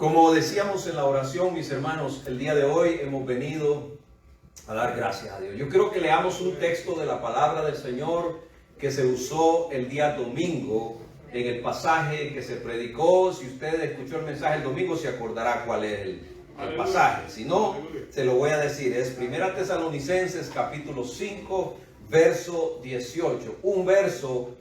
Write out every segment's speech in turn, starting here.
Como decíamos en la oración, mis hermanos, el día de hoy hemos venido a dar gracias a Dios. Yo quiero que leamos un texto de la palabra del Señor que se usó el día domingo en el pasaje que se predicó. Si usted escuchó el mensaje el domingo, se acordará cuál es el pasaje. Si no, se lo voy a decir. Es 1 Tesalonicenses capítulo 5, verso 18. Un verso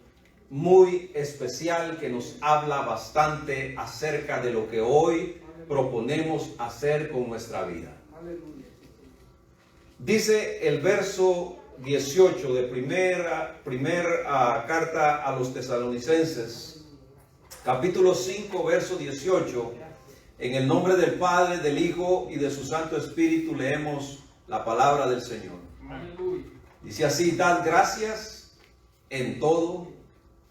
muy especial que nos habla bastante acerca de lo que hoy proponemos hacer con nuestra vida. Dice el verso 18 de primera carta a los tesalonicenses, capítulo 5, verso 18. En el nombre del Padre, del Hijo y de su Santo Espíritu leemos la palabra del Señor. Dice así: dad gracias en todo,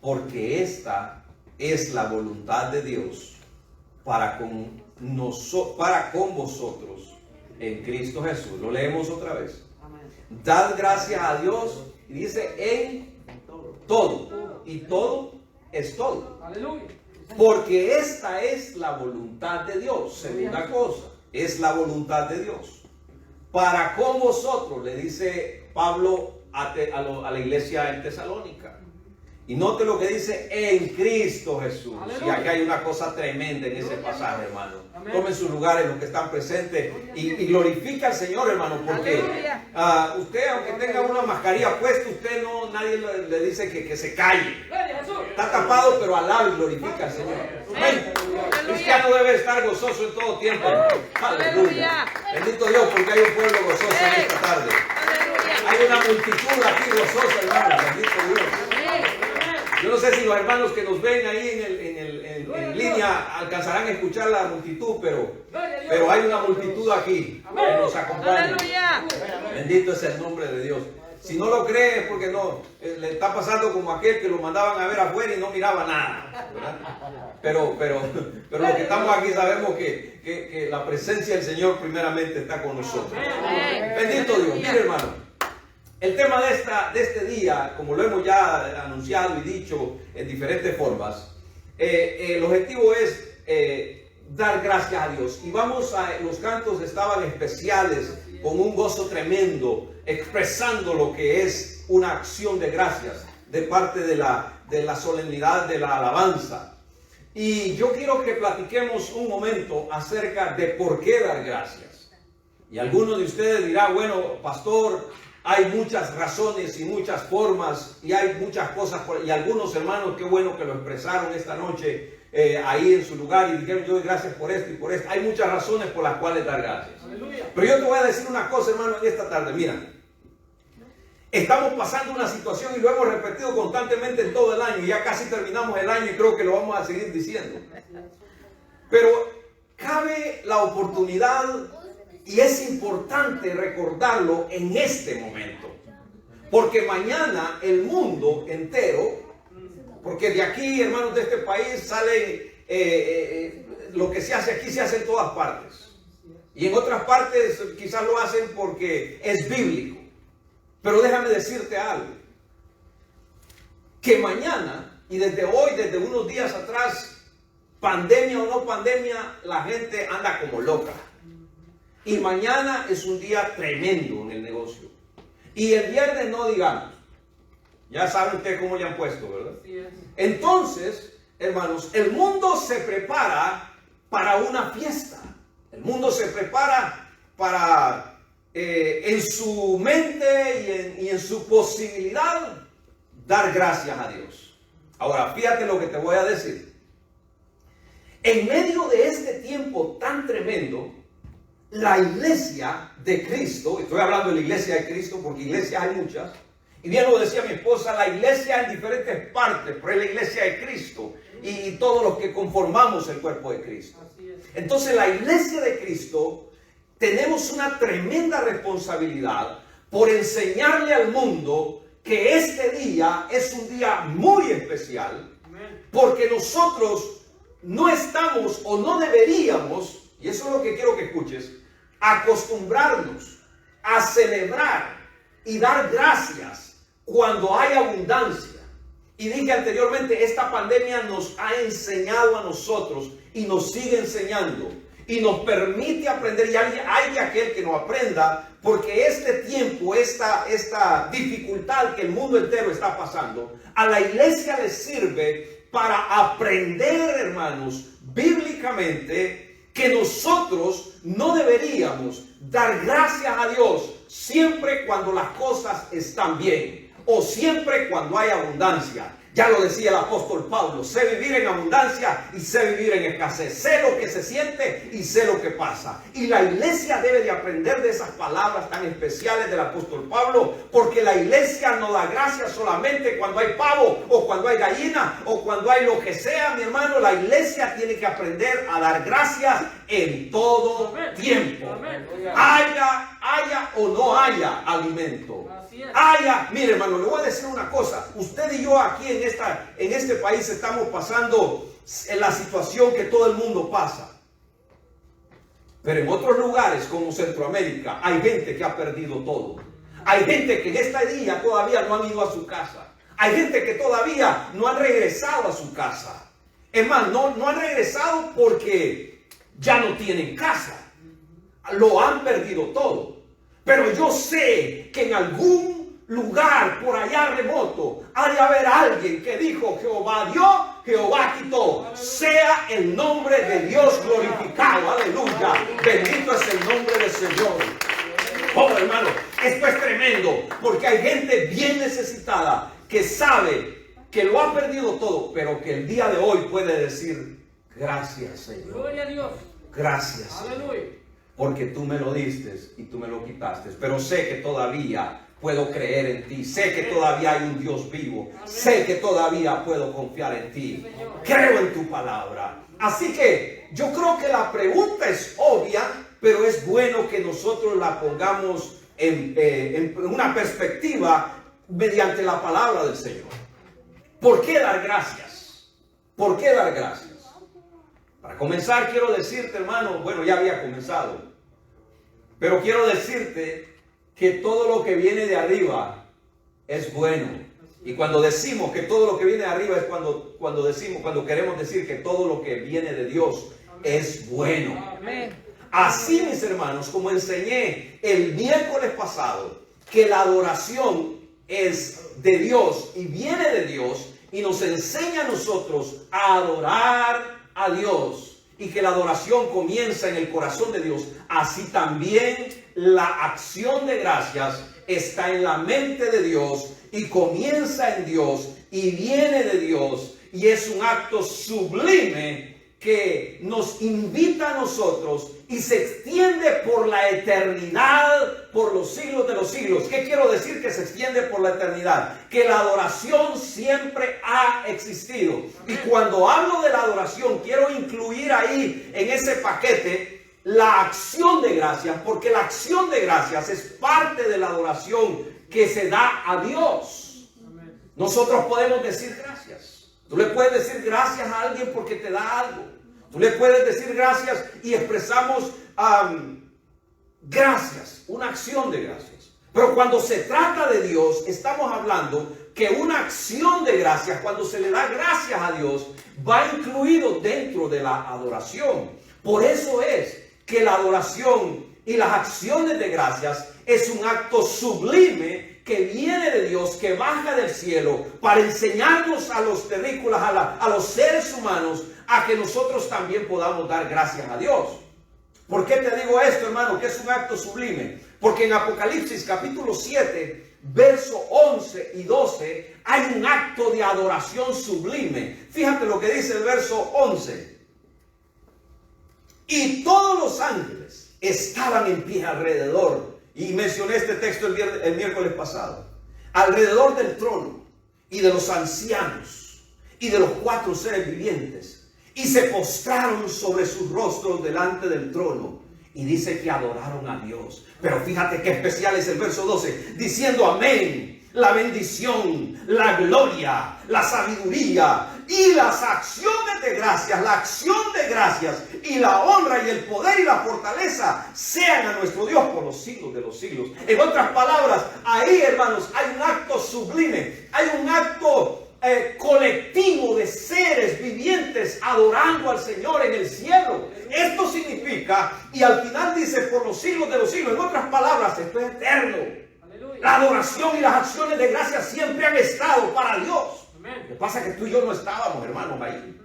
porque esta es la voluntad de Dios para con vosotros en Cristo Jesús. Lo leemos otra vez. Dad gracias a Dios, y dice en todo. Y todo es todo. Porque esta es la voluntad de Dios. Segunda cosa, es la voluntad de Dios para con vosotros, le dice Pablo a la iglesia en Tesalónica. Y note lo que dice en Cristo Jesús. Y aquí hay una cosa tremenda en ese pasaje, hermano. Tomen sus lugares los que están presentes y glorifica al Señor, hermano, porque usted, aunque tenga una mascarilla puesta, nadie le dice que se calle. Está tapado, pero alaba y glorifica al Señor. El cristiano debe estar gozoso en todo tiempo. Aleluya. Bendito Dios, porque hay un pueblo gozoso en esta tarde. Hay una multitud aquí gozosa, hermano. Bendito Dios. Yo no sé si los hermanos que nos ven ahí en línea alcanzarán a escuchar la multitud, pero hay una multitud aquí que nos acompaña. Bendito es el nombre de Dios. Si no lo cree es porque no le está pasando como aquel que lo mandaban a ver afuera y no miraba nada, ¿verdad? Pero los que estamos aquí sabemos que la presencia del Señor primeramente está con nosotros. Bendito Dios. Mire, hermano, el tema de este día, como lo hemos ya anunciado y dicho en diferentes formas, el objetivo es dar gracias a Dios. Y los cantos estaban especiales, con un gozo tremendo, expresando lo que es una acción de gracias de parte de la solemnidad de la alabanza. Y yo quiero que platiquemos un momento acerca de por qué dar gracias. Y algunos de ustedes dirán: bueno, pastor, hay muchas razones y muchas formas y hay muchas cosas. Y algunos hermanos, qué bueno que lo expresaron esta noche ahí en su lugar y dijeron: yo doy gracias por esto y por esto. Hay muchas razones por las cuales dar gracias. Aleluya. Pero yo te voy a decir una cosa, hermano, en esta tarde. Mira, estamos pasando una situación y lo hemos repetido constantemente en todo el año. Ya casi terminamos el año y creo que lo vamos a seguir diciendo. Pero cabe la oportunidad y es importante recordarlo en este momento. Porque mañana el mundo entero, porque de aquí, hermanos, de este país sale lo que se hace aquí, se hace en todas partes. Y en otras partes quizás lo hacen porque es bíblico. Pero déjame decirte algo. Que mañana, y desde hoy, desde unos días atrás, pandemia o no pandemia, la gente anda como loca. Y mañana es un día tremendo en el negocio. Y el viernes no digamos. Ya saben ustedes cómo le han puesto, ¿verdad? Entonces, hermanos, el mundo se prepara para una fiesta. El mundo se prepara para, en su mente y en su posibilidad, dar gracias a Dios. Ahora, fíjate lo que te voy a decir. En medio de este tiempo tan tremendo, la iglesia de Cristo, estoy hablando de la iglesia de Cristo porque iglesias hay muchas, y bien lo decía mi esposa, la iglesia en diferentes partes, pero es la iglesia de Cristo y todos los que conformamos el cuerpo de Cristo. Entonces la iglesia de Cristo tenemos una tremenda responsabilidad por enseñarle al mundo que este día es un día muy especial, porque nosotros no estamos o no deberíamos, y eso es lo que quiero que escuches, acostumbrarnos a celebrar y dar gracias cuando hay abundancia. Y dije anteriormente, esta pandemia nos ha enseñado a nosotros y nos sigue enseñando y nos permite aprender. Y hay aquel que no aprenda, porque este tiempo, esta dificultad que el mundo entero está pasando, a la iglesia le sirve para aprender, hermanos, bíblicamente, que nosotros no deberíamos dar gracias a Dios siempre cuando las cosas están bien o siempre cuando hay abundancia. Ya lo decía el apóstol Pablo: sé vivir en abundancia y sé vivir en escasez. Sé lo que se siente y sé lo que pasa. Y la iglesia debe de aprender de esas palabras tan especiales del apóstol Pablo, porque la iglesia no da gracias solamente cuando hay pavo o cuando hay gallina o cuando hay lo que sea, mi hermano. La iglesia tiene que aprender a dar gracias en todo tiempo. Haya o no haya alimento. Mire, hermano, le voy a decir una cosa. Usted y yo aquí en este país estamos pasando en la situación que todo el mundo pasa. Pero en otros lugares como Centroamérica hay gente que ha perdido todo. Hay gente que en este día todavía no han ido a su casa. Hay gente que todavía no han regresado a su casa. Es más, no han regresado porque ya no tienen casa. Lo han perdido todo. Pero yo sé que en algún lugar por allá remoto ha de haber alguien que dijo: Jehová dio, Jehová quitó. Sea el nombre de Dios glorificado. Aleluya. Bendito es el nombre del Señor. Oh, hermano, esto es tremendo, porque hay gente bien necesitada que sabe que lo ha perdido todo, pero que el día de hoy puede decir: gracias, Señor. Gloria a Dios. Gracias, Aleluya. porque tú me lo diste y tú me lo quitaste, pero sé que todavía puedo creer en ti, sé que todavía hay un Dios vivo, sé que todavía puedo confiar en ti, creo en tu palabra. Así que yo creo que la pregunta es obvia, pero es bueno que nosotros la pongamos en una perspectiva mediante la palabra del Señor. ¿Por qué dar gracias? ¿Por qué dar gracias? Para comenzar, quiero decirte, hermano, bueno, ya había comenzado, pero quiero decirte que todo lo que viene de arriba es bueno. Y cuando decimos que todo lo que viene de arriba es cuando queremos decir que todo lo que viene de Dios es bueno. Así, mis hermanos, como enseñé el miércoles pasado, que la adoración es de Dios y viene de Dios y nos enseña a nosotros a adorar a Dios, y que la adoración comienza en el corazón de Dios, así también la acción de gracias está en la mente de Dios y comienza en Dios y viene de Dios, y es un acto sublime que nos invita a nosotros y se extiende por la eternidad, por los siglos de los siglos. ¿Qué quiero decir que se extiende por la eternidad? Que la adoración siempre ha existido. Y cuando hablo de la adoración, quiero incluir ahí en ese paquete la acción de gracias, porque la acción de gracias es parte de la adoración que se da a Dios. Nosotros podemos decir gracias. Tú le puedes decir gracias a alguien porque te da algo. Tú le puedes decir gracias y expresamos gracias, una acción de gracias. Pero cuando se trata de Dios, estamos hablando que una acción de gracias, cuando se le da gracias a Dios, va incluido dentro de la adoración. Por eso es que la adoración y las acciones de gracias es un acto sublime que viene de Dios, que baja del cielo para enseñarnos a los terrícolas, a los seres humanos, a que nosotros también podamos dar gracias a Dios. ¿Por qué te digo esto, hermano? Que es un acto sublime. Porque en Apocalipsis capítulo 7, verso 11 y 12, hay un acto de adoración sublime. Fíjate lo que dice el verso 11. Y todos los ángeles estaban en pie alrededor. Y mencioné este texto el miércoles pasado. Alrededor del trono y de los ancianos y de los 4 seres vivientes. Y se postraron sobre sus rostros delante del trono. Y dice que adoraron a Dios. Pero fíjate qué especial es el verso 12. Diciendo amén. La bendición, la gloria, la sabiduría y las acciones de gracias, la acción de gracias y la honra y el poder y la fortaleza sean a nuestro Dios por los siglos de los siglos. En otras palabras, ahí, hermanos, hay un acto sublime, hay un acto colectivo de seres vivientes adorando al Señor en el cielo. Esto significa, y al final dice, por los siglos de los siglos. En otras palabras, esto es eterno. La adoración y las acciones de gracia siempre han estado para Dios. Lo que pasa es que tú y yo no estábamos, hermanos, ahí.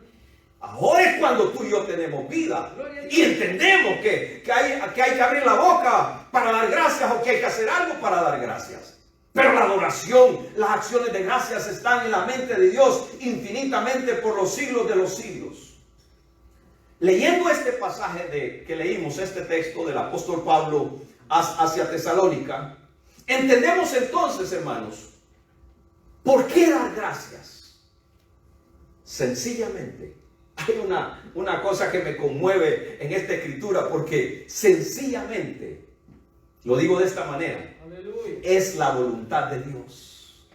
Ahora es cuando tú y yo tenemos vida y entendemos que hay que abrir la boca para dar gracias, o que hay que hacer algo para dar gracias. Pero la adoración, las acciones de gracias están en la mente de Dios infinitamente por los siglos de los siglos. Leyendo este pasaje que leímos, este texto del apóstol Pablo hacia Tesalónica, entendemos entonces, hermanos, ¿por qué dar gracias? Sencillamente, hay una cosa que me conmueve en esta escritura, porque sencillamente, lo digo de esta manera, es la voluntad de Dios.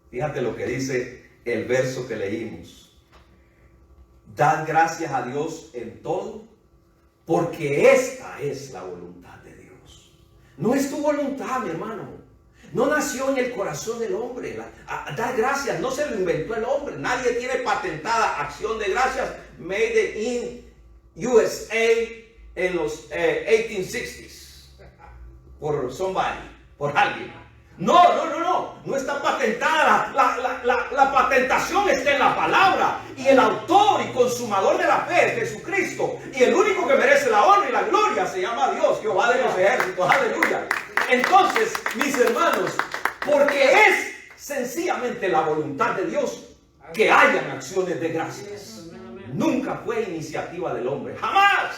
Fíjate lo que dice el verso que leímos. Dad gracias a Dios en todo, porque esta es la voluntad de Dios. No es tu voluntad, mi hermano. No nació en el corazón del hombre. Dar gracias no se lo inventó el hombre. Nadie tiene patentada acción de gracias made in USA en los 1860s por somebody, por alguien. No está patentada. La patentación está en la palabra, y el autor y consumador de la fe es Jesucristo, y el único que merece la honra y la gloria se llama Dios, Jehová de los ejércitos. Aleluya. Entonces, mis hermanos, porque es sencillamente la voluntad de Dios que hayan acciones de gracias. Nunca fue iniciativa del hombre, jamás.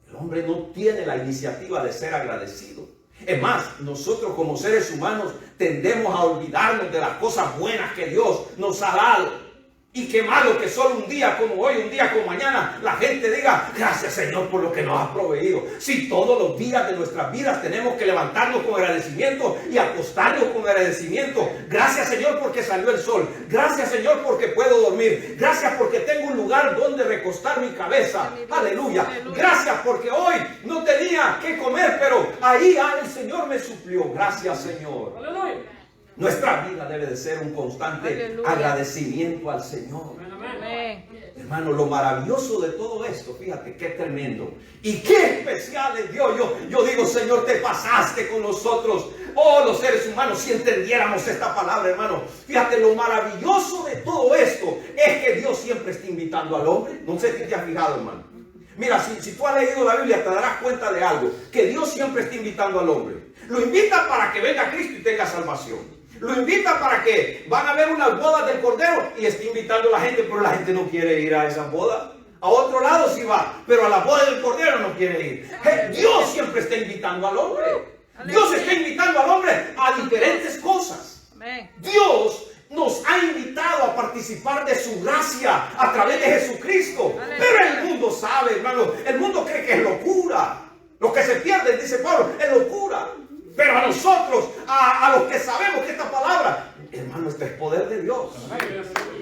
El hombre no tiene la iniciativa de ser agradecido. Es más, nosotros como seres humanos tendemos a olvidarnos de las cosas buenas que Dios nos ha dado. Y qué malo que solo un día como hoy, un día como mañana, la gente diga, gracias Señor por lo que nos has proveído. Si todos los días de nuestras vidas tenemos que levantarnos con agradecimiento y acostarnos con agradecimiento. Gracias Señor porque salió el sol. Gracias Señor porque puedo dormir. Gracias porque tengo un lugar donde recostar mi cabeza. Aleluya. Gracias porque hoy no tenía que comer, pero ahí el Señor me suplió. Gracias Señor. Aleluya. Nuestra vida debe de ser un constante agradecimiento al Señor. Amén. Hermano, lo maravilloso de todo esto, fíjate qué tremendo y qué especial es Dios. Yo digo, Señor, te pasaste con nosotros. Oh, los seres humanos, si entendiéramos esta palabra, hermano. Fíjate, lo maravilloso de todo esto es que Dios siempre está invitando al hombre. No sé si te has fijado, hermano. Mira, si tú has leído la Biblia, te darás cuenta de algo, que Dios siempre está invitando al hombre. Lo invita para que venga Cristo y tenga salvación. Lo invita para que van a haber unas bodas del Cordero y está invitando a la gente, pero la gente no quiere ir a esas bodas. A otro lado sí va, pero a la boda del Cordero no quiere ir. Dios siempre está invitando al hombre. Dios está invitando al hombre a diferentes cosas. Dios nos ha invitado a participar de su gracia a través de Jesucristo. Pero el mundo sabe, hermano, el mundo cree que es locura. Lo que se pierde, dice Pablo, es locura. Pero a nosotros, a los que sabemos que esta palabra, hermano, este es poder de Dios.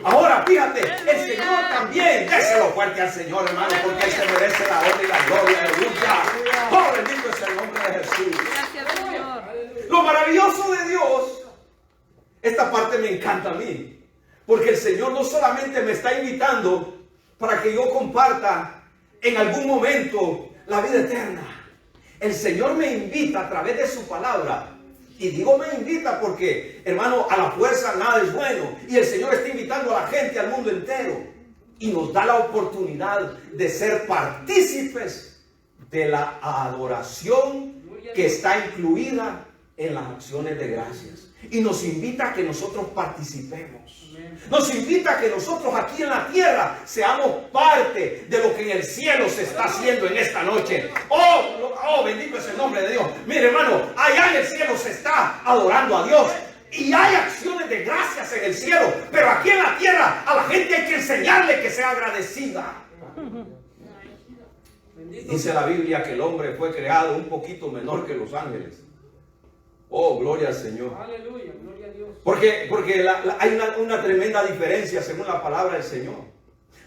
Ahora, fíjate, el Señor también, déselo fuerte al Señor, hermano, porque Él se merece la honra y la gloria. Aleluya. Oh, bendito es el nombre de Jesús. Gracias, Señor. Lo maravilloso de Dios, esta parte me encanta a mí, porque el Señor no solamente me está invitando para que yo comparta en algún momento la vida eterna. El Señor me invita a través de su palabra. Y digo me invita porque, hermano, a la fuerza nada es bueno. Y el Señor está invitando a la gente, al mundo entero. Y nos da la oportunidad de ser partícipes de la adoración que está incluida en las acciones de gracias. Y nos invita a que nosotros participemos. Nos invita a que nosotros aquí en la tierra seamos parte de lo que en el cielo se está haciendo en esta noche. Oh, bendito es el nombre de Dios. Mire, hermano, allá en el cielo se está adorando a Dios. Y hay acciones de gracias en el cielo. Pero aquí en la tierra a la gente hay que enseñarle que sea agradecida. Dice la Biblia que el hombre fue creado un poquito menor que los ángeles. Oh, gloria al Señor. Aleluya, gloria a Dios. Porque hay una tremenda diferencia según la palabra del Señor.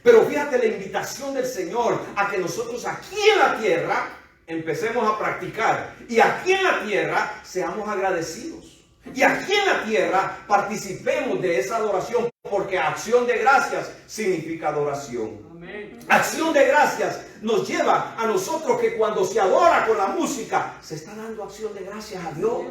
Pero fíjate la invitación del Señor a que nosotros aquí en la tierra empecemos a practicar. Y aquí en la tierra seamos agradecidos. Y aquí en la tierra participemos de esa adoración, porque acción de gracias significa adoración. Amén. Acción de gracias nos lleva a nosotros que cuando se adora con la música, se está dando acción de gracias a Dios.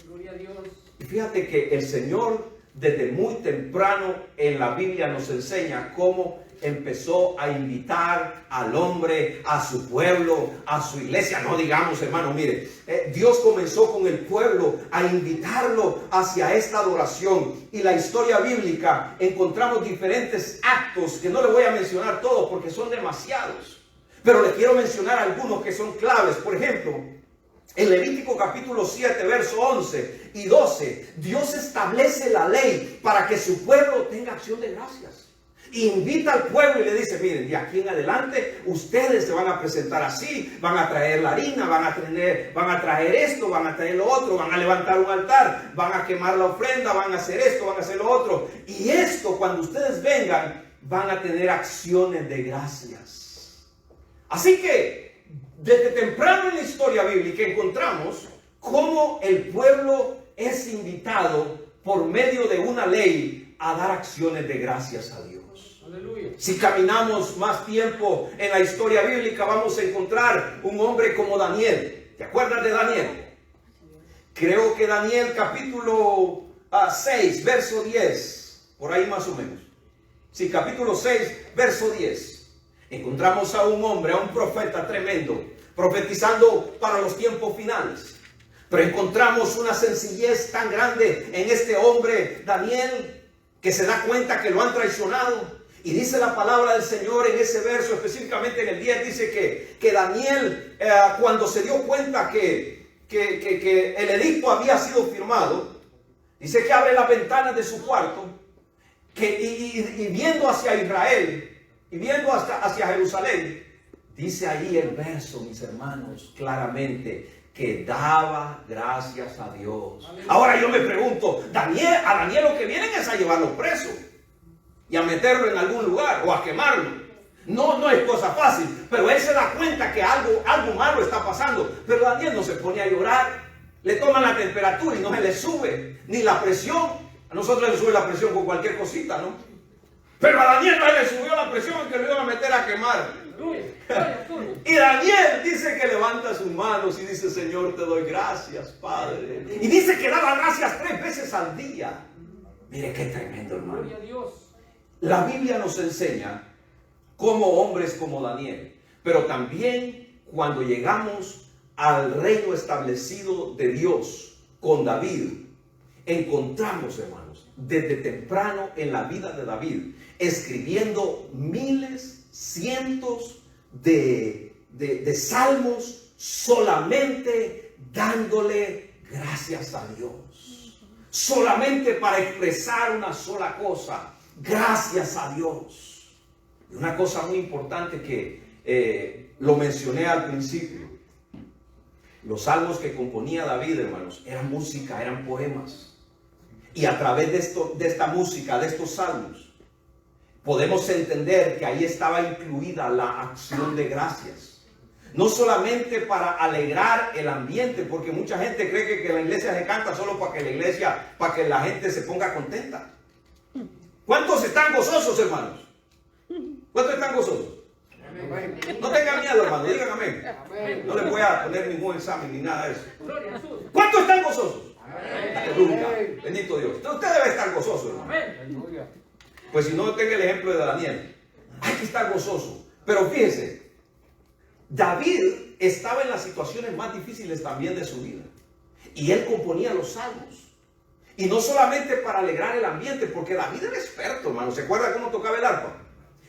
Gloria a Dios. Y fíjate que el Señor desde muy temprano en la Biblia nos enseña cómo empezó a invitar al hombre, a su pueblo, a su iglesia. No digamos, hermano, mire, Dios comenzó con el pueblo a invitarlo hacia esta adoración. Y la historia bíblica encontramos diferentes actos que no le voy a mencionar todos porque son demasiados, pero le quiero mencionar algunos que son claves. Por ejemplo, en Levítico capítulo 7, verso 11 y 12, Dios establece la ley para que su pueblo tenga acción de gracias. Invita al pueblo y le dice, miren, de aquí en adelante ustedes se van a presentar así, van a traer la harina, van a traer esto, van a traer lo otro, van a levantar un altar, van a quemar la ofrenda, van a hacer esto, van a hacer lo otro. Y esto, cuando ustedes vengan, van a tener acciones de gracias. Así que, desde temprano en la historia bíblica encontramos cómo el pueblo es invitado por medio de una ley a dar acciones de gracias a Dios. Aleluya. Si caminamos más tiempo en la historia bíblica, vamos a encontrar un hombre como Daniel. ¿Te acuerdas de Daniel? Creo que Daniel capítulo 6, verso 10, por ahí más o menos. Sí, capítulo 6, verso 10. Encontramos a un hombre, a un profeta tremendo, profetizando para los tiempos finales. Pero encontramos una sencillez tan grande en este hombre, Daniel, que se da cuenta que lo han traicionado. Y dice la palabra del Señor en ese verso, específicamente en el 10, dice que Daniel, cuando se dio cuenta que el edicto había sido firmado, dice que abre las ventanas de su cuarto, y viendo hacia Israel, y viendo hacia Jerusalén, dice ahí el verso, mis hermanos, claramente, que daba gracias a Dios. Ahora yo me pregunto, a Daniel lo que vienen es a llevarlo preso y a meterlo en algún lugar o a quemarlo. No es cosa fácil, pero él se da cuenta que algo malo está pasando. Pero Daniel no se pone a llorar, le toman la temperatura y no se le sube ni la presión. A nosotros le sube la presión con cualquier cosita, ¿no? Pero a Daniel no le subió la presión, que lo iban a meter a quemar. Y Daniel dice que levanta sus manos y dice, Señor, te doy gracias, Padre. Y dice que daba gracias 3 veces al día. Mire qué tremendo, hermano. La Biblia nos enseña cómo hombres como Daniel, pero también cuando llegamos al reino establecido de Dios con David, encontramos, hermanos, desde temprano en la vida de David, escribiendo miles, cientos de salmos, solamente dándole gracias a Dios, solamente para expresar una sola cosa: gracias a Dios. Y una cosa muy importante que lo mencioné al principio: los salmos que componía David, hermanos, eran música, eran poemas. Y a través de esta música, de estos salmos, podemos entender que ahí estaba incluida la acción de gracias. No solamente para alegrar el ambiente, porque mucha gente cree que la iglesia se canta solo para que la gente se ponga contenta. ¿Cuántos están gozosos, hermanos? ¿Cuántos están gozosos? Amén. No tengan miedo, hermano, digan amén. No les voy a poner ningún examen ni nada de eso. ¿Cuántos están gozosos? Aleluya. Bendito Dios. Usted debe estar gozoso, hermano. Pues si no, tenga el ejemplo de Daniel. Hay que estar gozoso. Pero fíjese, David estaba en las situaciones más difíciles también de su vida. Y él componía los salmos. Y no solamente para alegrar el ambiente, porque David era experto, hermano. ¿Se acuerda cómo tocaba el arpa?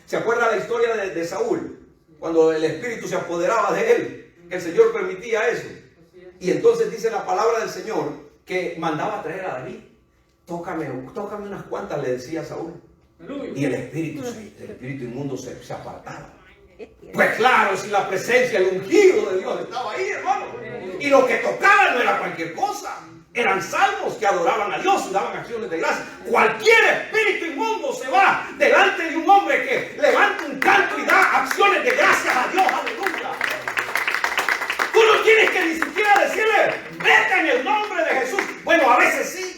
¿Se acuerda la historia de Saúl? Cuando el espíritu se apoderaba de él, que el Señor permitía eso. Y entonces dice la palabra del Señor que mandaba a traer a David. Tócame unas cuantas, le decía a Saúl. Y el espíritu inmundo se apartaba. Pues claro, si la presencia, el ungido de Dios estaba ahí, hermano. Y lo que tocaba no era cualquier cosa. Eran salmos que adoraban a Dios y daban acciones de gracia. Cualquier espíritu inmundo se va delante de un hombre que levanta un canto y da acciones de gracias a Dios. Aleluya. Tú no tienes que ni siquiera decirle, vete en el nombre de Jesús. Bueno, a veces sí.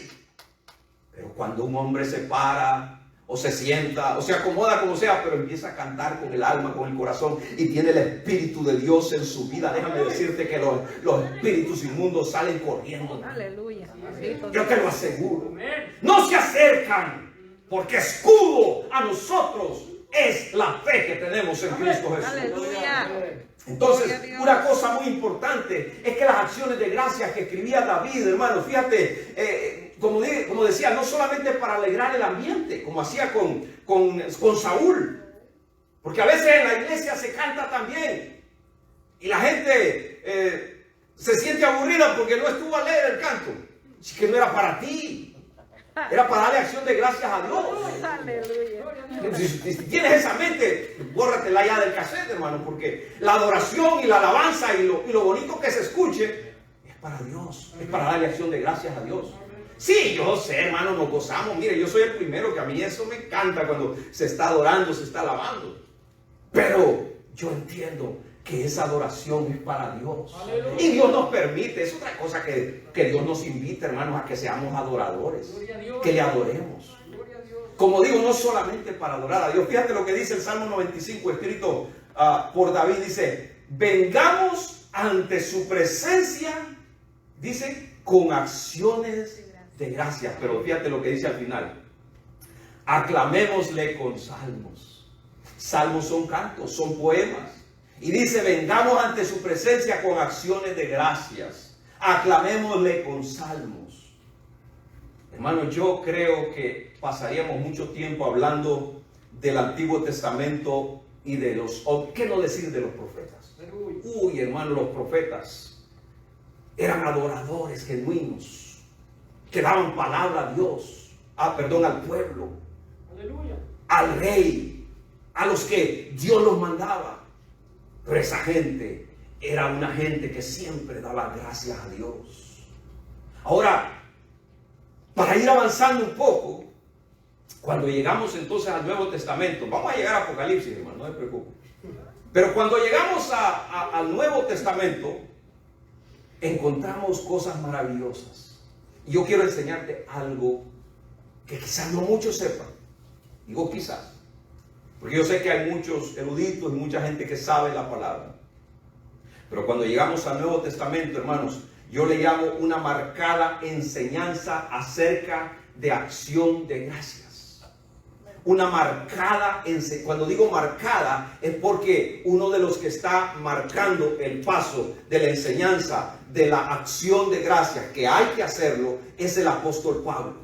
cuando un hombre se para o se sienta o se acomoda como sea, pero empieza a cantar con el alma, con el corazón y tiene el Espíritu de Dios en su vida, déjame decirte que los espíritus inmundos salen corriendo. Aleluya. Yo te lo aseguro. No se acercan, porque escudo a nosotros es la fe que tenemos en Cristo Jesús. Aleluya. Entonces, una cosa muy importante es que las acciones de gracias que escribía David, hermano, fíjate, como decía, no solamente para alegrar el ambiente, como hacía con Saúl, porque a veces en la iglesia se canta también y la gente se siente aburrida porque no estuvo a leer el canto, es que no era para ti. Era para darle acción de gracias a Dios. Aleluya. Si tienes esa mente, bórratela ya del cassette, hermano, porque la adoración y la alabanza y lo bonito que se escuche es para Dios, es para darle acción de gracias a Dios. Sí, yo sé, hermano, nos gozamos. Mire, yo soy el primero que a mí eso me encanta cuando se está adorando, se está alabando. Pero yo entiendo que esa adoración es para Dios. Aleluya. Y Dios nos permite, es otra cosa que Dios nos invita, hermanos, a que seamos adoradores, que le adoremos. Como digo, no solamente para adorar a Dios. Fíjate lo que dice el Salmo 95, escrito por David, dice: vengamos ante su presencia, dice, con acciones de gracias. Pero fíjate lo que dice al final: aclamémosle con salmos. Salmos son cantos, son poemas. Y dice: vengamos ante su presencia con acciones de gracias. Aclamémosle con salmos. Hermano, yo creo que pasaríamos mucho tiempo hablando del Antiguo Testamento y de los, ¿qué no decir de los profetas? Uy, hermano, los profetas eran adoradores genuinos, que daban palabra a Dios, al pueblo, al rey, a los que Dios los mandaba. Pero esa gente era una gente que siempre daba gracias a Dios. Ahora, para ir avanzando un poco, cuando llegamos entonces al Nuevo Testamento, vamos a llegar a Apocalipsis, hermano, no se preocupe. Pero cuando llegamos al Nuevo Testamento, encontramos cosas maravillosas. Y yo quiero enseñarte algo que quizás no muchos sepan. Digo quizás, porque yo sé que hay muchos eruditos y mucha gente que sabe la palabra. Pero cuando llegamos al Nuevo Testamento, hermanos, yo le llamo una marcada enseñanza acerca de acción de gracias. Una marcada enseñanza. Cuando digo marcada, es porque uno de los que está marcando el paso de la enseñanza de la acción de gracias, que hay que hacerlo, es el apóstol Pablo.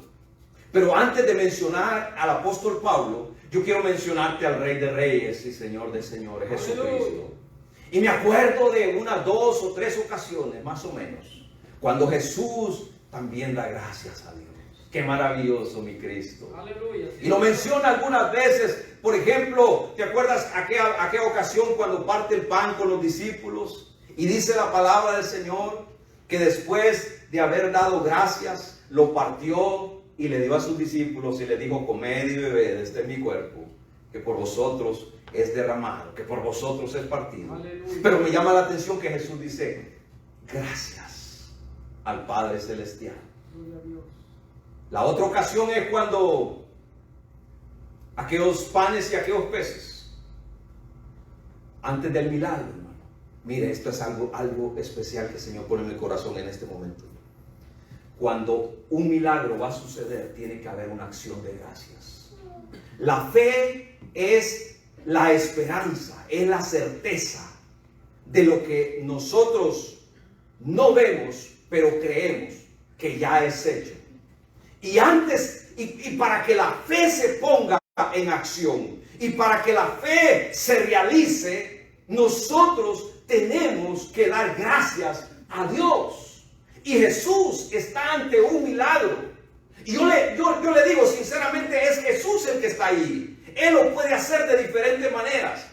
Pero antes de mencionar al apóstol Pablo, yo quiero mencionarte al Rey de Reyes y Señor de Señores, Jesucristo. Y me acuerdo de unas 2 o 3 ocasiones, más o menos, cuando Jesús también da gracias a Dios. Qué maravilloso, mi Cristo. Aleluya. Y lo menciona algunas veces. Por ejemplo, ¿te acuerdas aquella ocasión cuando parte el pan con los discípulos? Y dice la palabra del Señor que después de haber dado gracias, lo partió y le dio a sus discípulos y le dijo: comed y bebed, este es mi cuerpo, que por vosotros es derramado, que por vosotros es partido. Aleluya. Pero me llama la atención que Jesús dice: gracias al Padre Celestial. La otra ocasión es cuando aquellos panes y aquellos peces, antes del milagro, hermano. Mire, esto es algo especial que el Señor pone en el corazón en este momento. Cuando un milagro va a suceder, tiene que haber una acción de gracias. La fe es la esperanza, es la certeza de lo que nosotros no vemos, pero creemos que ya es hecho. Y antes, y para que la fe se ponga en acción, y para que la fe se realice, nosotros tenemos que dar gracias a Dios. Y Jesús está ante un milagro. Y yo le digo sinceramente, es Jesús el que está ahí. Él lo puede hacer de diferentes maneras.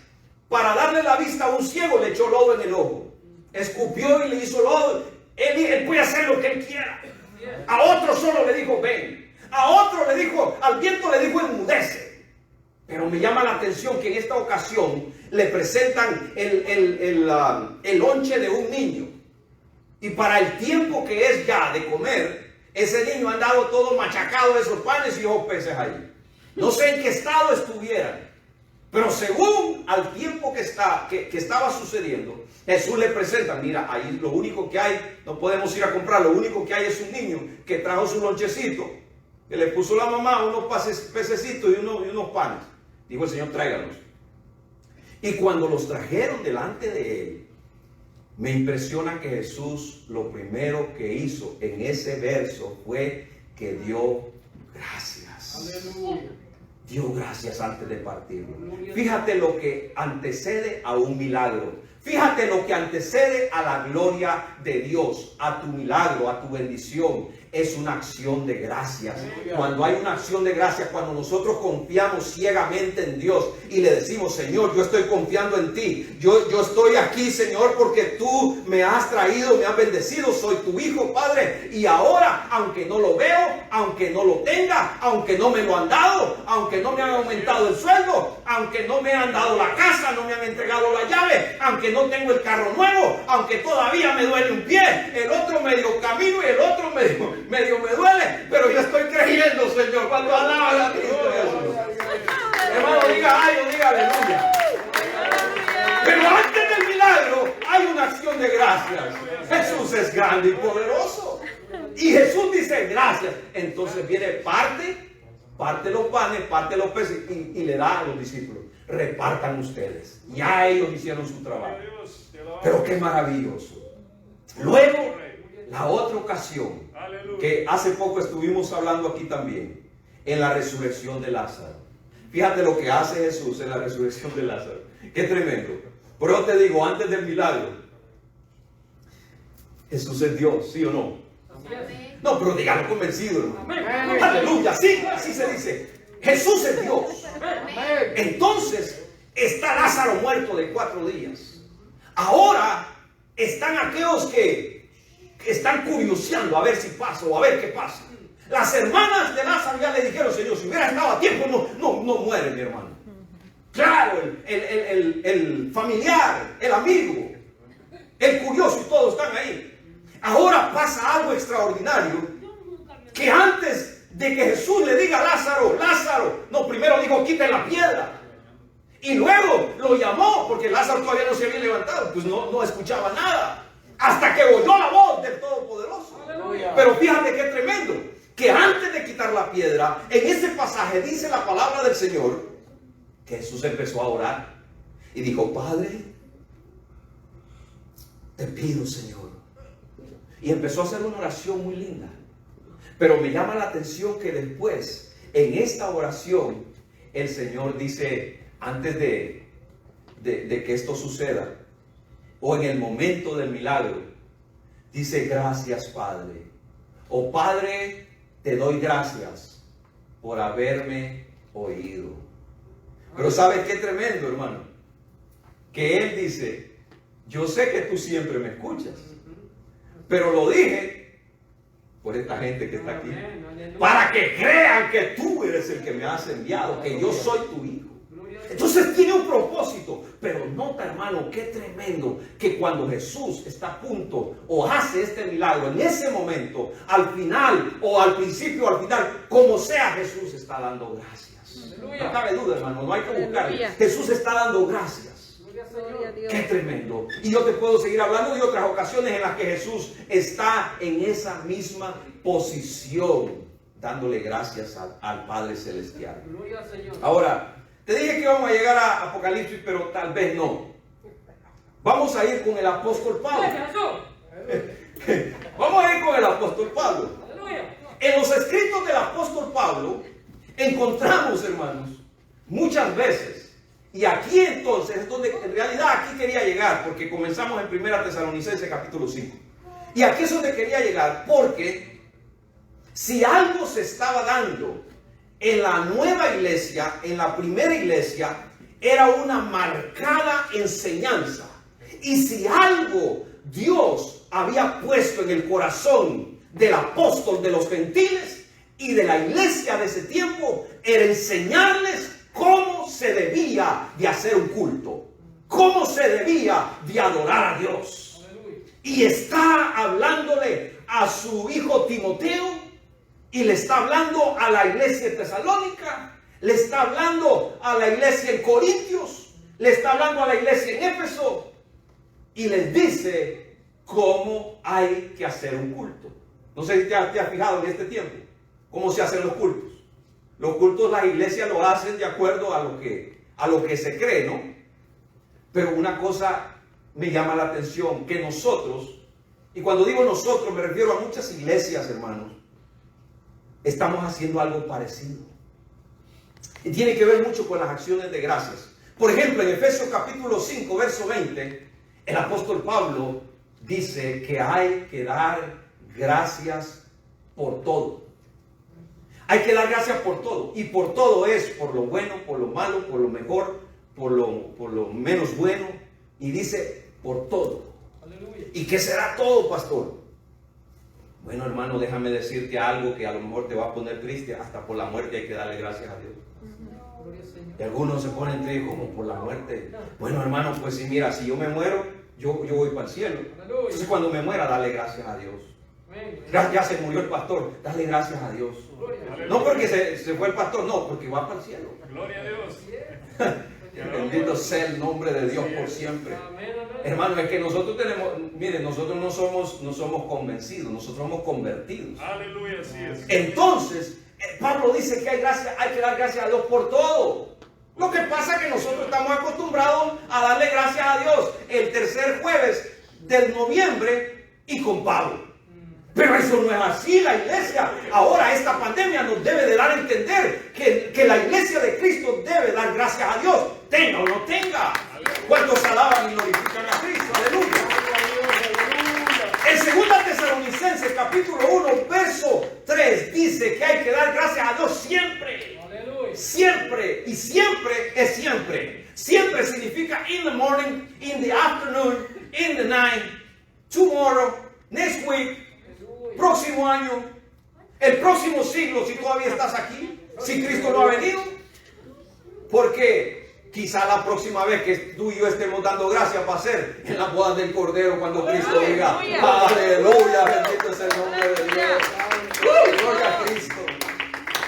Para darle la vista a un ciego, le echó lodo en el ojo. Escupió y le hizo lodo. Él puede hacer lo que él quiera. A otro solo le dijo: ven. A otro le dijo, al viento le dijo: enmudece. Pero me llama la atención que en esta ocasión le presentan el lonche de un niño. Y para el tiempo que es ya de comer, ese niño ha andado todo machacado de esos panes y esos peces ahí. No sé en qué estado estuvieran, pero según al tiempo que estaba sucediendo, Jesús le presenta, mira, ahí lo único que hay, no podemos ir a comprar, lo único que hay es un niño que trajo su lonchecito, que le puso la mamá unos pececitos y unos panes. Dijo el Señor, tráigalos. Y cuando los trajeron delante de él, me impresiona que Jesús lo primero que hizo en ese verso fue que dio gracias. Aleluya. Dio gracias antes de partirlo. Fíjate lo que antecede a un milagro. Fíjate lo que antecede a la gloria de Dios, a tu milagro, a tu bendición. Es una acción de gracias. Cuando hay una acción de gracias, cuando nosotros confiamos ciegamente en Dios y le decimos, Señor, yo estoy confiando en ti. Yo estoy aquí, Señor, porque tú me has traído, me has bendecido. Soy tu hijo, Padre. Y ahora, aunque no lo veo, aunque no lo tenga, aunque no me lo han dado, aunque no me han aumentado el sueldo, aunque no me han dado la casa, no me han entregado la llave, aunque no tengo el carro nuevo, aunque todavía me duele un pie, el otro medio camino y el otro medio me duele, pero yo estoy creyendo, Señor, cuando alaba a Cristo Jesús. Hermano, diga ay o diga aleluya. Pero antes del milagro hay una acción de gracias. Jesús es grande y poderoso. Y Jesús dice gracias. Entonces viene parte los panes, parte los peces y le da a los discípulos. Repartan ustedes. Ya ellos hicieron su trabajo. Pero qué maravilloso. Luego, la otra ocasión que hace poco estuvimos hablando aquí también, en la resurrección de Lázaro. Fíjate lo que hace Jesús en la resurrección de Lázaro. Qué tremendo. Por eso te digo, antes del milagro, Jesús es Dios, ¿sí o no? No, pero dígalo convencido, hermano. Aleluya, sí, así se dice. Jesús es Dios. Entonces, está Lázaro muerto de 4 días. Ahora están aquellos que están curioseando a ver si pasa o a ver qué pasa. Las hermanas de Lázaro ya le dijeron, Señor, si hubiera estado a tiempo, no muere mi hermano. Claro, el familiar, el amigo, el curioso y todos están ahí. Ahora pasa algo extraordinario, que antes de que Jesús le diga a Lázaro, Lázaro, no, primero dijo, quiten la piedra. Y luego lo llamó, porque Lázaro todavía no se había levantado, pues no escuchaba nada. Hasta que oyó la voz del Todopoderoso. Aleluya. Pero fíjate qué tremendo, que antes de quitar la piedra, en ese pasaje dice la palabra del Señor, que Jesús empezó a orar y dijo, Padre, te pido, Señor. Y empezó a hacer una oración muy linda. Pero me llama la atención que después, en esta oración, el Señor dice, antes de que esto suceda, o en el momento del milagro, dice, gracias, Padre. Oh, Padre, te doy gracias por haberme oído. Pero ¿sabes qué tremendo, hermano? Que Él dice, yo sé que tú siempre me escuchas, pero lo dije por esta gente que está aquí, para que crean que tú eres el que me has enviado, que yo soy tu hijo. Entonces tiene un propósito, pero nota, hermano, qué tremendo que cuando Jesús está a punto o hace este milagro, en ese momento, al final o al principio o al final, como sea, Jesús está dando gracias. Aleluya. No cabe duda, hermano, no hay que buscar. Jesús está dando gracias. Qué tremendo. Y yo te puedo seguir hablando de otras ocasiones en las que Jesús está en esa misma posición, dándole gracias al Padre Celestial. Ahora, te dije que vamos a llegar a Apocalipsis, pero tal vez no. Vamos a ir con el apóstol Pablo. Vamos a ir con el apóstol Pablo. En los escritos del apóstol Pablo encontramos, hermanos, muchas veces, y aquí entonces es donde en realidad aquí quería llegar, porque comenzamos en 1 Tesalonicenses capítulo 5. Y aquí es donde quería llegar, porque si algo se estaba dando en la nueva iglesia, en la primera iglesia, era una marcada enseñanza. Y si algo Dios había puesto en el corazón del apóstol de los gentiles y de la iglesia de ese tiempo, era enseñarles cómo se debía de hacer un culto, cómo se debía de adorar a Dios. Y está hablándole a su hijo Timoteo Y le está hablando a la iglesia de Tesalónica, le está hablando a la iglesia en Corintios, le está hablando a la iglesia en Éfeso y les dice cómo hay que hacer un culto. No sé si te has fijado en este tiempo cómo se hacen los cultos. Los cultos las iglesias lo hacen de acuerdo a lo que se cree, ¿no? Pero una cosa me llama la atención, que nosotros, y cuando digo nosotros me refiero a muchas iglesias, hermanos, estamos haciendo algo parecido. Y tiene que ver mucho con las acciones de gracias. Por ejemplo, en Efesios capítulo 5, verso 20, el apóstol Pablo dice que hay que dar gracias por todo. Hay que dar gracias por todo. Y por todo es por lo bueno, por lo malo, por lo mejor, por lo menos bueno. Y dice por todo. Aleluya. ¿Y qué será todo, pastor? Bueno, hermano, déjame decirte algo que a lo mejor te va a poner triste. Hasta por la muerte hay que darle gracias a Dios. Y algunos se ponen tristes como por la muerte. Bueno, hermano, pues sí, mira, si yo me muero, yo voy para el cielo. Entonces cuando me muera, dale gracias a Dios. Ya se murió el pastor, dale gracias a Dios. No porque se fue el pastor, no, porque va para el cielo. Gloria a Dios. Bendito sea el nombre de Dios por siempre. Hermano, es que nosotros tenemos, miren, nosotros no somos convencidos, nosotros somos convertidos. Aleluya, así es. Entonces, Pablo dice que hay que dar gracias a Dios por todo. Lo que pasa es que nosotros estamos acostumbrados a darle gracias a Dios el tercer jueves del noviembre y con Pablo. Pero eso no es así. La iglesia, ahora esta pandemia nos debe de dar a entender que la iglesia de Cristo debe dar gracias a Dios, tenga o no tenga. ¿Cuántos alaban y glorifican a Cristo? Aleluya. En 2 Tesalonicenses capítulo 1 verso 3 dice que hay que dar gracias a Dios siempre. Siempre, y siempre es siempre. Siempre significa in the morning, in the afternoon, in the night, tomorrow, next week, próximo año, el próximo siglo, si todavía estás aquí, si Cristo no ha venido. Porque quizá la próxima vez que tú y yo estemos dando gracias va a ser en la boda del Cordero, cuando Cristo diga aleluya, bendito es el nombre de Dios. Gloria a Cristo.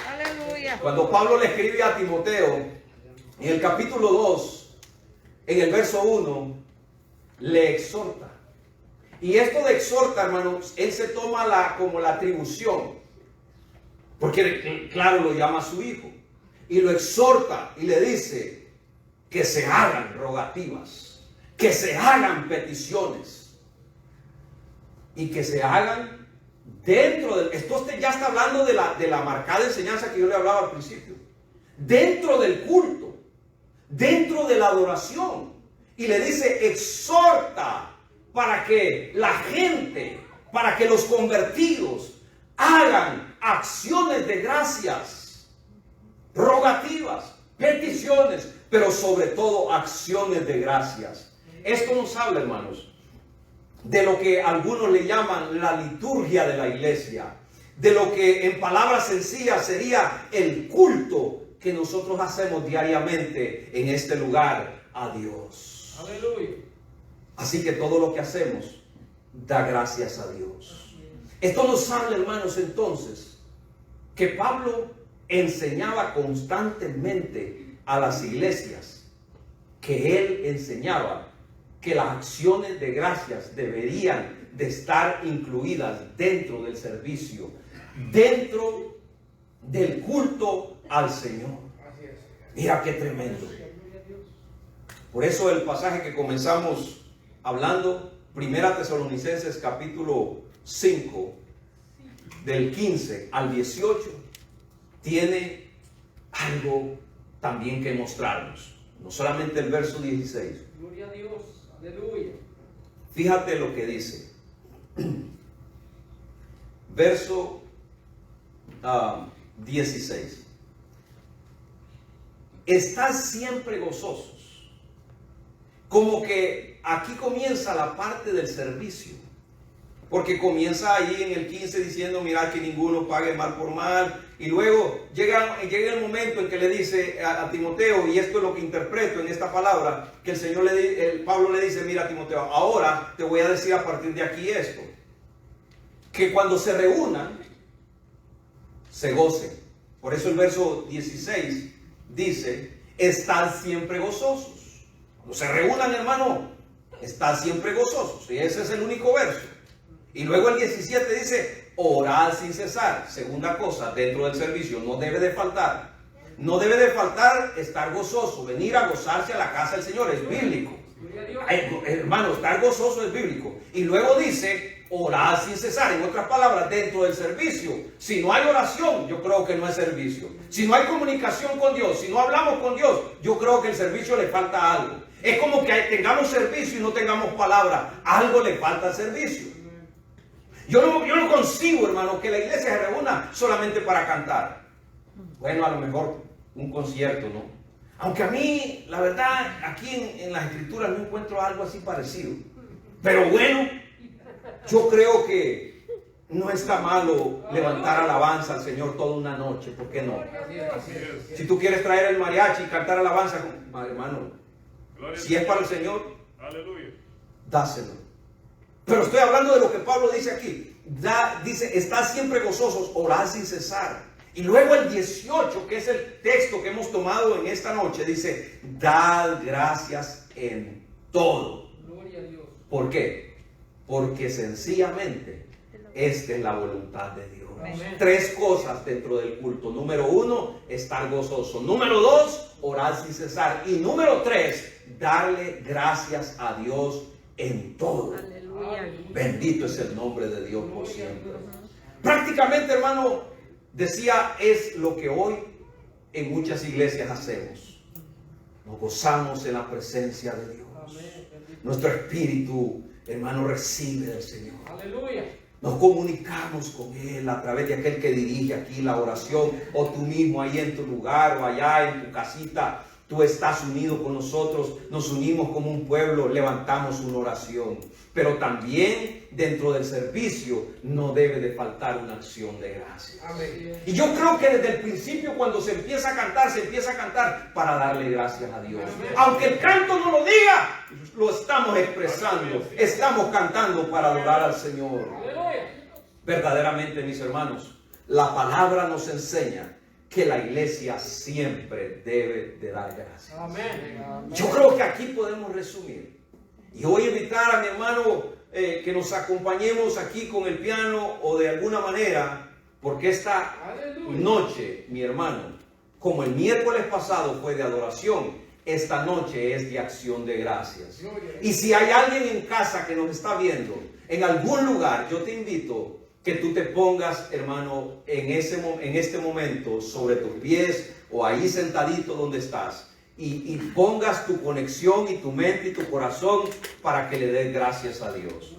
Aleluya. Cuando Pablo le escribe a Timoteo, en el capítulo 2, en el verso 1, le exhorta. Y esto de exhorta, hermanos, él se toma como la atribución, porque claro, lo llama a su hijo, y lo exhorta y le dice que se hagan rogativas, que se hagan peticiones, y que se hagan dentro del... Esto ya está hablando de la marcada enseñanza que yo le hablaba al principio, dentro del culto, dentro de la adoración, y le dice exhorta, para que la gente, para que los convertidos hagan acciones de gracias, rogativas, peticiones, pero sobre todo acciones de gracias. Esto nos habla, hermanos, de lo que algunos le llaman la liturgia de la iglesia, de lo que en palabras sencillas sería el culto que nosotros hacemos diariamente en este lugar a Dios. Aleluya. Así que todo lo que hacemos da gracias a Dios. Esto nos habla, hermanos, entonces, que Pablo enseñaba constantemente a las iglesias, que él enseñaba que las acciones de gracias deberían de estar incluidas dentro del servicio, dentro del culto al Señor. Mira qué tremendo. Por eso el pasaje que comenzamos hablando, 1 Tesalonicenses capítulo 5, del 15 al 18, tiene algo también que mostrarnos. No solamente el verso 16. Gloria a Dios. Aleluya. Fíjate lo que dice. Verso 16. Estad siempre gozosos. Como que aquí comienza la parte del servicio. Porque comienza allí en el 15 diciendo, mirad que ninguno pague mal por mal. Y luego llega el momento en que le dice a Timoteo, y esto es lo que interpreto en esta palabra, que Pablo le dice, mira Timoteo, ahora te voy a decir a partir de aquí esto. Que cuando se reúnan, se gocen. Por eso el verso 16 dice, estad siempre gozosos. Cuando se reúnan, hermano, estad siempre gozosos. Y ese es el único verso. Y luego el 17 dice, orad sin cesar. Segunda cosa, dentro del servicio no debe de faltar. No debe de faltar estar gozoso, venir a gozarse a la casa del Señor, es bíblico. Hermano, estar gozoso es bíblico. Y luego dice, orad sin cesar. En otras palabras, dentro del servicio, si no hay oración, yo creo que no es servicio. Si no hay comunicación con Dios, si no hablamos con Dios, yo creo que el servicio le falta algo. Es como que tengamos servicio y no tengamos palabra. Algo le falta al servicio. Yo no concibo, hermano, que la iglesia se reúna solamente para cantar. Bueno, a lo mejor un concierto, ¿no? Aunque a mí, la verdad, aquí en las escrituras no encuentro algo así parecido. Pero bueno, yo creo que no está malo levantar alabanza al Señor toda una noche. ¿Por qué no? Si tú quieres traer el mariachi y cantar alabanza, hermano, si es para el Señor, dáselo. Pero estoy hablando de lo que Pablo dice aquí. Dice, estad siempre gozosos, orad sin cesar. Y luego el 18, que es el texto que hemos tomado en esta noche, dice, dad gracias en todo. Gloria a Dios. ¿Por qué? Porque sencillamente esta es la voluntad de Dios. Amén. 3 cosas dentro del culto. Número 1, estar gozoso. Número 2, orar sin cesar. Y número 3, darle gracias a Dios en todo. Aleluya. Bendito es el nombre de Dios por siempre. Prácticamente, hermano, decía, es lo que hoy en muchas iglesias hacemos. Nos gozamos en la presencia de Dios. Nuestro espíritu, hermano, recibe del Señor. Aleluya. Nos comunicamos con Él a través de aquel que dirige aquí la oración, o tú mismo ahí en tu lugar o allá en tu casita. Tú estás unido con nosotros, nos unimos como un pueblo, levantamos una oración. Pero también dentro del servicio no debe de faltar una acción de gracias. Amén. Y yo creo que desde el principio, cuando se empieza a cantar para darle gracias a Dios. Aunque el canto no lo diga, lo estamos expresando, estamos cantando para adorar al Señor. Verdaderamente, mis hermanos, la palabra nos enseña que la iglesia siempre debe de dar gracias. Amén. Yo creo que aquí podemos resumir. Y voy a invitar a mi hermano que nos acompañemos aquí con el piano o de alguna manera, porque esta noche, mi hermano, como el miércoles pasado fue de adoración, esta noche es de acción de gracias. Y si hay alguien en casa que nos está viendo, en algún lugar, yo te invito que tú te pongas, hermano, en este momento sobre tus pies o ahí sentadito donde estás y pongas tu conexión y tu mente y tu corazón para que le des gracias a Dios.